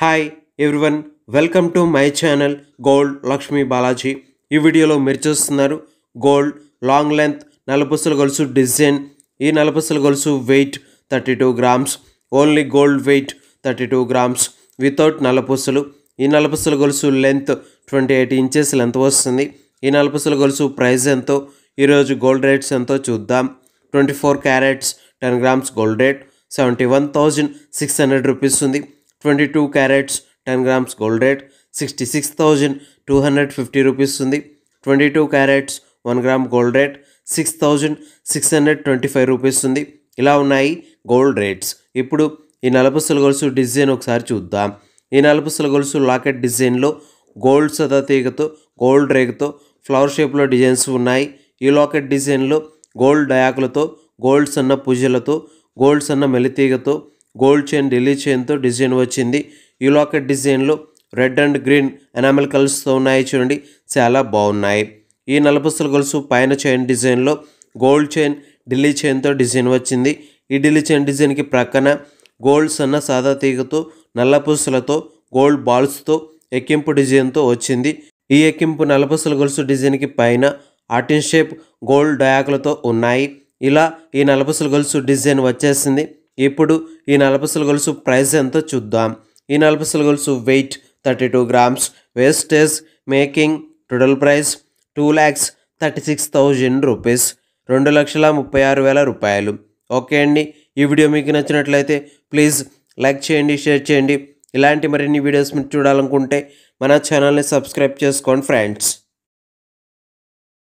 Hi everyone, welcome to my channel gold Lakshmi Balaji. ఈ వీడియోలో మీరు చూస్తున్నారు గోల్డ్ లాంగ్ లెంత్ నలుపుసల గొలుసు డిజైన్. ఈ నలుపుసల గొలుసు weight 32 grams. Only gold weight 32 grams without నలుపుసలు. ఈ నలుపుసల గొలుసు లెంత్ 28 ఇంచెస్ లెంత్ వస్తుంది. ఈ నలుపుసల గొలుసు ప్రైస్ ఎంతో, ఈరోజు గోల్డ్ రేట్స్ ఎంతో చూద్దాం. 24 carats 10 grams gold rate 71,600 rupees ఉంది. 22 carats 10 grams gold rate 66,250 rupees ఉంది. 22 carats 1 gram gold rate 6,625 rupees ఉంది. ఇలా ఉన్నాయి గోల్డ్ రేట్స్. ఇప్పుడు ఈ నలుపుసల గొలుసు డిజైన్ ఒకసారి చూద్దాం. ఈ నలుపుసల గొలుసు లాకెట్ డిజైన్లో గోల్డ్ సదా తీగతో గోల్డ్ రేగుతో ఫ్లవర్ షేప్లో డిజైన్స్ ఉన్నాయి. ఈ లాకెట్ డిజైన్లో గోల్డ్ డయాకులతో గోల్డ్ సన్న పూజలతో గోల్డ్ సన్న మెలితీగతో గోల్డ్ చైన్ ఢిల్లీ చైన్తో డిజైన్ వచ్చింది. ఈ లాకెట్ డిజైన్లో రెడ్ అండ్ గ్రీన్ ఎనామెల్ కలర్స్తో ఉన్నాయి. చూడండి, చాలా బాగున్నాయి. ఈ నలుపుసల గొలుసు పైన చైన్ డిజైన్లో గోల్డ్ చైన్ ఢిల్లీ చైన్తో డిజైన్ వచ్చింది. ఈ ఢిల్లీ చైన్ డిజైన్కి ప్రక్కన గోల్డ్ సన్న సాదా తీగతో నల్ల పూసలతో గోల్డ్ బాల్స్తో ఎక్కింపు డిజైన్తో వచ్చింది. ఈ ఎక్కింపు నలుపుసల గొలుసు డిజైన్కి పైన ఆర్టిన్ షేప్ గోల్డ్ డయాకులతో ఉన్నాయి. ఇలా ఈ నలుపుసల గొలుసు డిజైన్ వచ్చేసింది. ఇప్పుడు ఈ నలుపుసల గొలుసు ప్రైస్ ఎంతో చూద్దాం. ఈ నలుపుసల గొలుసు weight 32 grams. Wastage making total price 2,36,000 rupees, 2,36,000 రూపాయలు. ఓకే అండి, ఈ వీడియో మీకు నచ్చినట్లయితే ప్లీజ్ లైక్ చేయండి, షేర్ చేయండి. ఇలాంటి మరిన్ని వీడియోస్ మీరు చూడాలనుకుంటే మన ఛానల్ని సబ్స్క్రైబ్ చేసుకోండి ఫ్రెండ్స్.